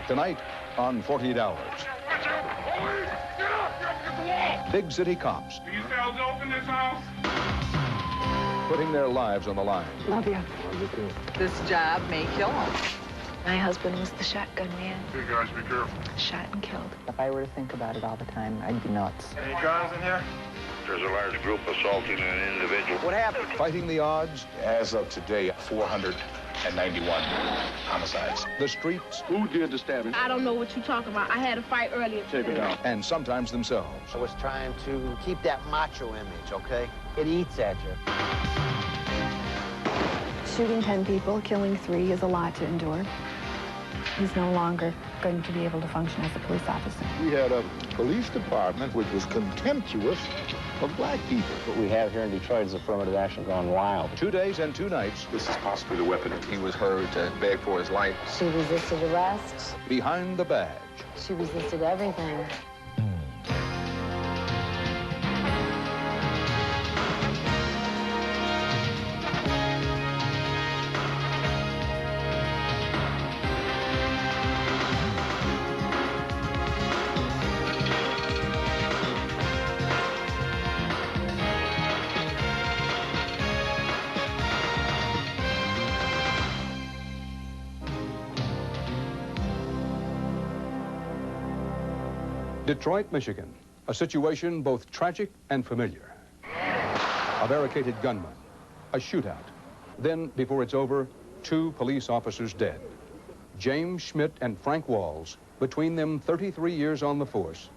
Tonight on 48 Hours. Big city cops. Do you sell dope in this house? Putting their lives on the line. Love you. This job may kill him. My husband was the shotgun man. Hey, guys, be careful. Shot and killed. If I were to think about it all the time, I'd be nuts. Any guns in here? There's a large group assaulting an individual. What happened? Fighting the odds. As of today, 491 homicides. The streets. Who did the stabbing? I don't know what you're talking about. I had a fight earlier. Take it down. And sometimes themselves. I was trying to keep that macho image, okay? It eats at you. Shooting 10 people, killing 3 is a lot to endure. He's no longer going to be able to function as a police officer. We had a police department which was contemptuous of black people. What we have here in Detroit is affirmative action gone wild. 2 days and 2 nights. This is possibly the weapon. He was heard to beg for his life. She resisted arrest. Behind the badge. She resisted everything. Detroit, Michigan. A situation both tragic and familiar. A barricaded gunman. A shootout. Then, before it's over, 2 police officers dead. James Schmidt and Frank Walls, between them 33 years on the force,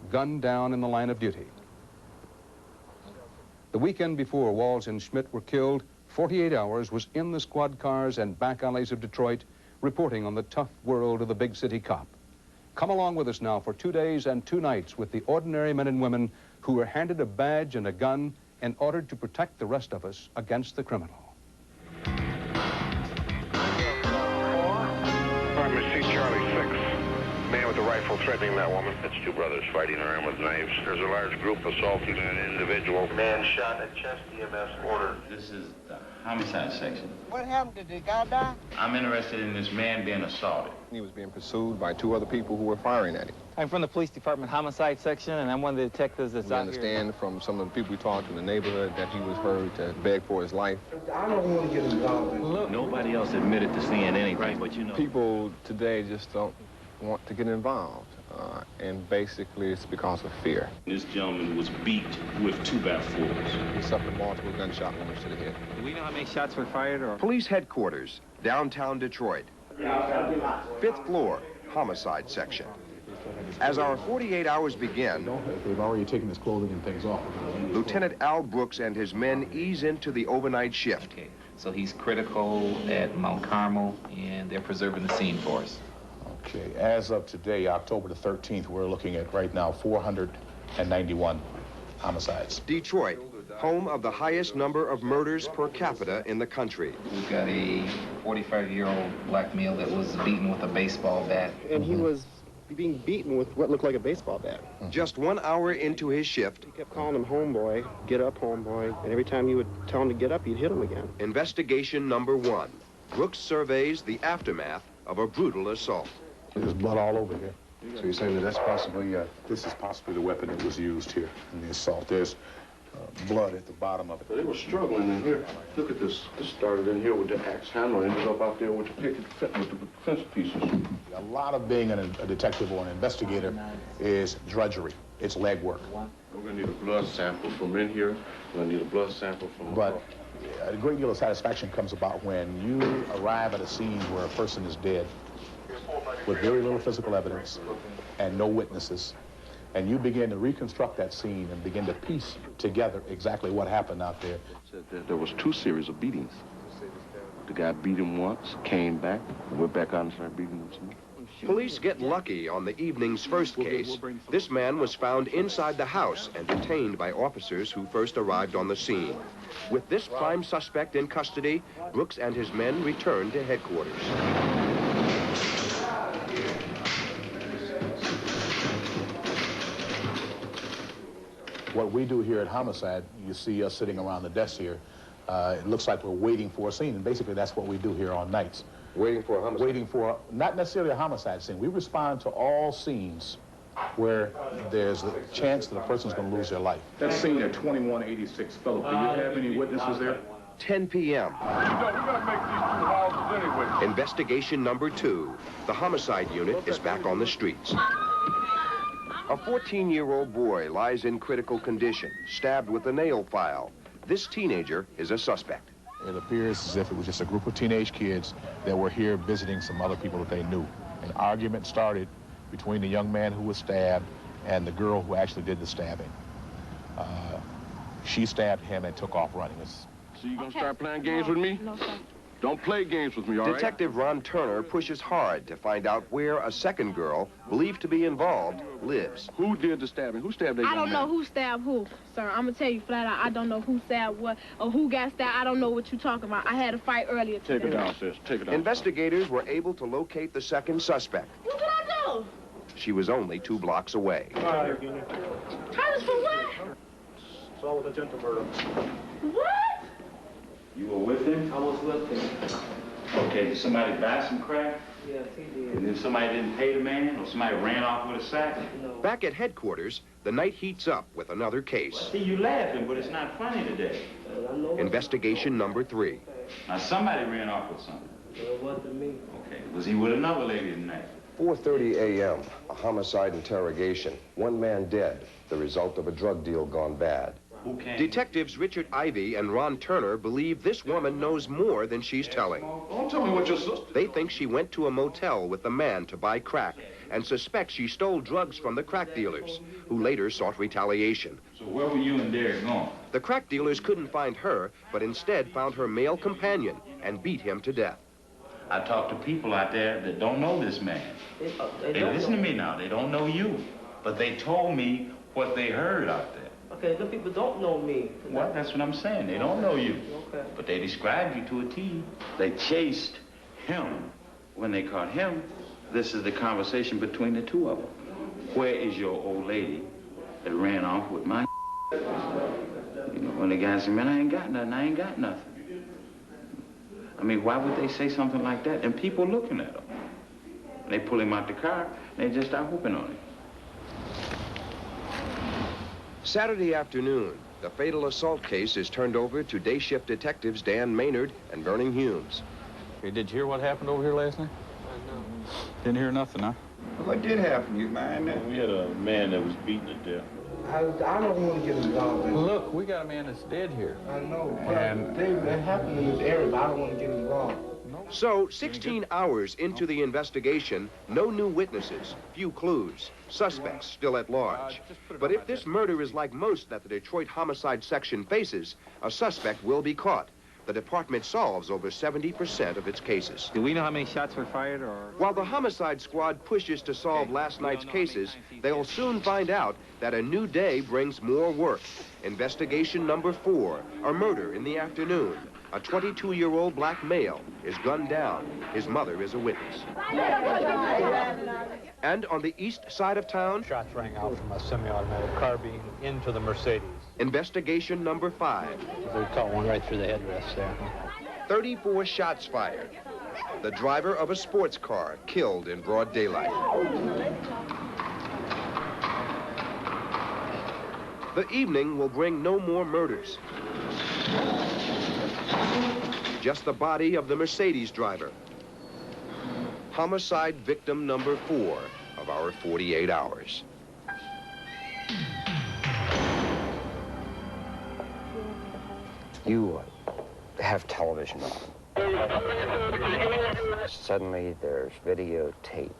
gunned down in the line of duty. The weekend before Walls and Schmidt were killed, 48 Hours was in the squad cars and back alleys of Detroit, reporting on the tough world of the big city cop. Come along with us now for 2 days and 2 nights with the ordinary men and women who were handed a badge and a gun and ordered to protect the rest of us against the criminal. Apartment C, Charlie 6. Man with a rifle threatening that woman. That's 2 brothers fighting around with knives. There's a large group assaulting an individual. Man shot at chest, EMS ordered. This is the homicide section. What happened? Did the guy die? I'm interested in this man being assaulted. He was being pursued by 2 other people who were firing at him. I'm from the police department homicide section, and I'm one of the detectives that's We out here. understand from some of the people we talked in the neighborhood that he was heard to beg for his life. I don't want to get involved. Look, nobody else admitted to seeing anything, but you know. People today just don't want to get involved, and basically it's because of fear. This gentleman was beat with 2x4s. He suffered multiple gunshot wounds to the head. Do we know how many shots were fired, or? Police headquarters, downtown Detroit. 5th floor, homicide section. As our 48 hours begin, They've already taken his clothing and things off. Lieutenant Al Brooks and his men ease into the overnight shift. Okay, so he's critical at Mount Carmel, and they're preserving the scene for us. Okay, as of today, October the 13th, we're looking at right now 491 homicides. Detroit, home of the highest number of murders per capita in the country. We've got a 45-year-old black male that was beaten with a baseball bat. And he was being beaten with what looked like a baseball bat. Just 1 hour into his shift, He kept calling him homeboy, get up homeboy, and every time you would tell him to get up, you'd hit him again. investigation number 1. Brooks surveys the aftermath of a brutal assault. There's blood all over here. So you're saying that this is possibly the weapon that was used here In the assault, there's blood at the bottom of it. They were struggling in here. Look at this. This started in here with the axe hammer and ended up out there with the picket with the fence pieces. A lot of being a detective or an investigator is drudgery. It's legwork. We're going to need a blood sample from in here. We're going to need a blood sample from But a great deal of satisfaction comes about when you arrive at a scene where a person is dead with very little physical evidence and no witnesses, and you begin to reconstruct that scene and begin to piece together exactly what happened out there. There was 2 series of beatings. The guy beat him once, came back, and went back out and started beating him some more. Police get lucky on the evening's first case. This man was found inside the house and detained by officers who first arrived on the scene. With this prime suspect in custody, Brooks and his men returned to headquarters. What we do here at Homicide, you see us sitting around the desk here, It looks like we're waiting for a scene, and basically that's what we do here on nights. Waiting for a homicide? Waiting for, not necessarily a homicide scene. We respond to all scenes where there's a chance that a person's going to lose their life. That scene at 2186 Phillip, do you have any witnesses there? 10 p.m. We gotta make these two houses anyway. Investigation number 2. The homicide unit is back on the streets. A 14-year-old boy lies in critical condition, stabbed with a nail file. This teenager is a suspect. It appears as if it was just a group of teenage kids that were here visiting some other people that they knew. An argument started between the young man who was stabbed and the girl who actually did the stabbing. She stabbed him and took off running. So you gonna start playing games with me? No, sir. Don't play games with me, all right? Detective Ron Turner pushes hard to find out where a second girl, believed to be involved, lives. Who did the stabbing? Who stabbed that young I don't know man? who stabbed who, sir. I'm gonna tell you flat out. I don't know who stabbed what or who got stabbed. I don't know what you're talking about. I had a fight earlier today. Take it down, sis. Take it down. Investigators were able to locate the second suspect. What did I do? She was only 2 blocks away. Charges for what? It's all with attempted murder. What? You were with him? I was with him. Okay, did somebody buy some crack? Yes, he did. And then somebody didn't pay the man, or somebody ran off with a sack? No. Back at headquarters, the night heats up with another case. See, you laughing, but it's not funny today. Investigation number 3. Now, somebody ran off with something. It wasn't me. Okay, was he with another lady tonight? 4:30 a.m., a homicide interrogation. 1 man dead, the result of a drug deal gone bad. Who came? Detectives Richard Ivey and Ron Turner believe this woman knows more than she's telling. Don't tell me what your sister... They think she went to a motel with the man to buy crack and suspect she stole drugs from the crack dealers, who later sought retaliation. So where were you and Derek going? The crack dealers couldn't find her, but instead found her male companion and beat him to death. I talked to people out there that don't know this man. They listen to me now. They don't know you. But they told me what they heard out there. Okay, the people don't know me. Well, that's what I'm saying. They don't know you. Okay. But they described you to a T. They chased him. When they caught him, this is the conversation between the two of them. Where is your old lady that ran off with my You know, when the guy said, man, I ain't got nothing. I ain't got nothing. I mean, why would they say something like that? And people looking at him. They pull him out the car, and they just start whooping on him. Saturday afternoon, the fatal assault case is turned over to day shift detectives Dan Maynard and Vernon Humes. Hey, did you hear what happened over here last night? Didn't hear nothing, huh? What did happen, you mind? We had a man that was beaten to death. I don't want to get involved in it. Look, we got a man that's dead here. I know, but And- it happened in this area, but I don't want to get involved. So, 16 hours into the investigation, no new witnesses, few clues, suspects still at large. But if this murder is like most that the Detroit Homicide Section faces, a suspect will be caught. The department solves over 70% of its cases. Do we know how many shots were fired, or? While the homicide squad pushes to solve last night's cases, they'll soon find out that a new day brings more work. Investigation number 4, a murder in the afternoon. A 22-year-old black male is gunned down. His mother is a witness. And on the east side of town, Shots rang out from a semi-automatic carbine into the Mercedes. investigation number 5. They caught one right through the headrest there. 34 shots fired. The driver of a sports car killed in broad daylight. The evening will bring no more murders. Just the body of the Mercedes driver. Homicide victim number 4 of our 48 hours. You have television on. Suddenly there's videotape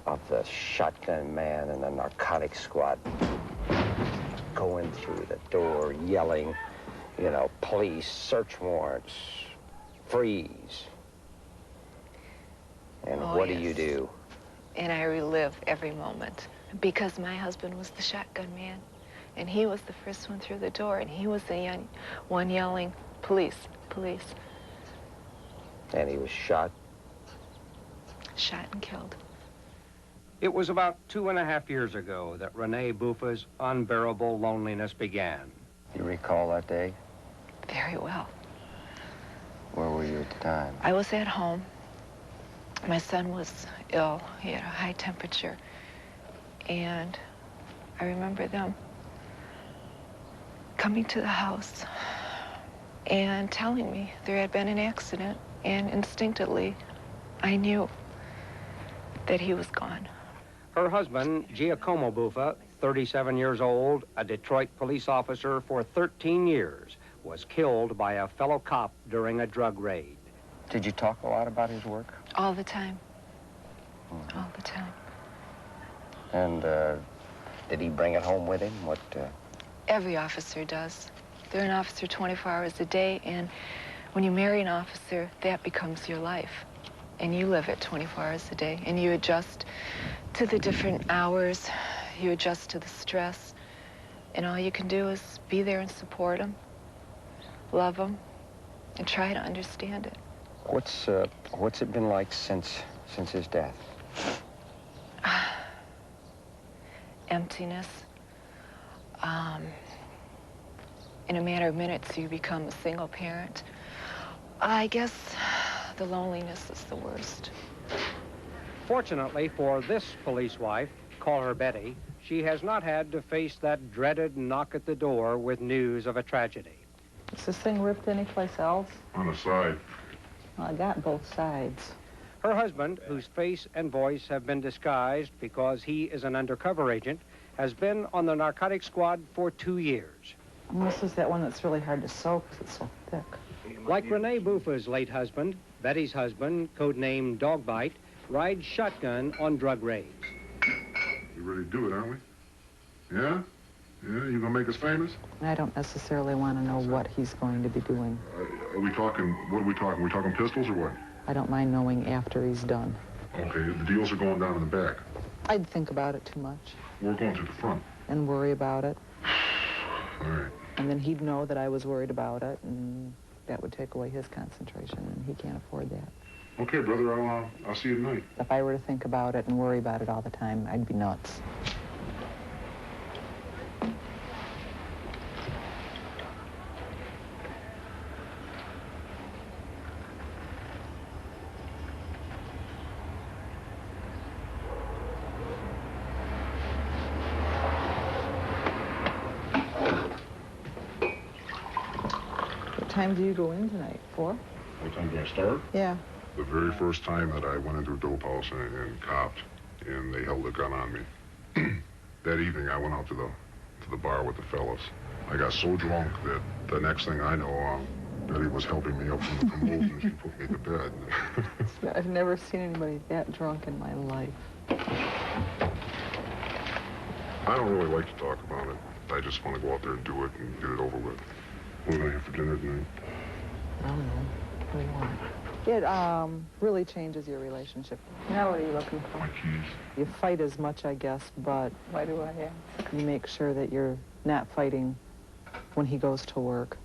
of the shotgun man and the narcotic squad going through the door, yelling, you know, police, search warrants, freeze. And what do you do? And I relive every moment because my husband was the shotgun man. And he was the first one through the door, and he was the one yelling, police, police. And he was shot? Shot and killed. It was about 2.5 years ago that Renee Bufa's unbearable loneliness began. You recall that day? very well. Where were you at the time? I was at home. My son was ill. He had a high temperature. And I remember them coming to the house and telling me there had been an accident, and instinctively I knew that he was gone. Her husband, Giacomo Buffa, 37 years old, a Detroit police officer for 13 years, was killed by a fellow cop during a drug raid. Did you talk a lot about his work? All the time. All the time. And did he bring it home with him? What? Every officer does. They're an officer 24 hours a day, and when you marry an officer, that becomes your life. And you live it 24 hours a day, and you adjust to the different hours, you adjust to the stress, and all you can do is be there and support them, love them, and try to understand it. What's it been like since his death? Emptiness. In a matter of minutes, you become a single parent. I guess the loneliness is the worst. Fortunately for this police wife, call her Betty, she has not had to face that dreaded knock at the door with news of a tragedy. Is this thing ripped anyplace else? On the side. Well, I got both sides. Her husband, whose face and voice have been disguised because he is an undercover agent, has been on the narcotic squad for 2 years. And this is that one that's really hard to sew because it's so thick. Like Rene Buffa's late husband, Betty's husband, codenamed Dogbite, rides shotgun on drug raids. We ready to do it, aren't we? Yeah? Yeah, you gonna make us famous? I don't necessarily want to know what he's going to be doing. Are we talking, what are we talking? Are we talking pistols or what? I don't mind knowing after he's done. Okay, the deals are going down in the back. I'd think about it too much. We're going to the front. And worry about it. All right. And then he'd know that I was worried about it, and that would take away his concentration, and he can't afford that. Okay, brother, I'll see you tonight. If I were to think about it and worry about it all the time, I'd be nuts. What time do you go in tonight? 4? What time do I start? Yeah. The very first time that I went into a dope house and copped, and they held a gun on me. That evening, I went out to the bar with the fellas. I got so drunk that the next thing I know, Betty was helping me up from the commode, and she put me to bed. I've never seen anybody that drunk in my life. I don't really like to talk about it. I just want to go out there and do it and get it over with. What do I have for dinner tonight? I don't know. What do you want? It really changes your relationship. Now what are you looking for? My keys. You fight as much, I guess, but why do I ask? You make sure that you're not fighting when he goes to work.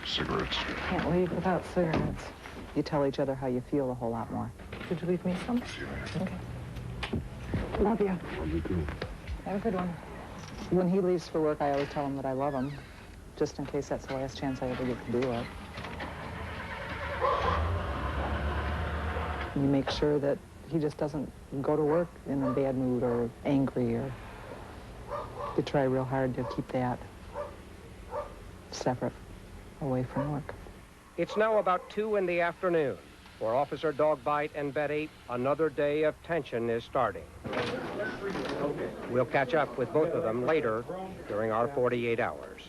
Cigarettes. Can't leave without cigarettes. You tell each other how you feel a whole lot more. Did you leave me some? Okay. Love you. Love you too. Have a good one. When he leaves for work, I always tell him that I love him, just in case that's the last chance I ever get to do it. You make sure that he just doesn't go to work in a bad mood or angry, or you try real hard to keep that separate, away from work. It's now about 2 in the afternoon. For Officer Dogbite and Betty, another day of tension is starting. We'll catch up with both of them later during our 48 hours.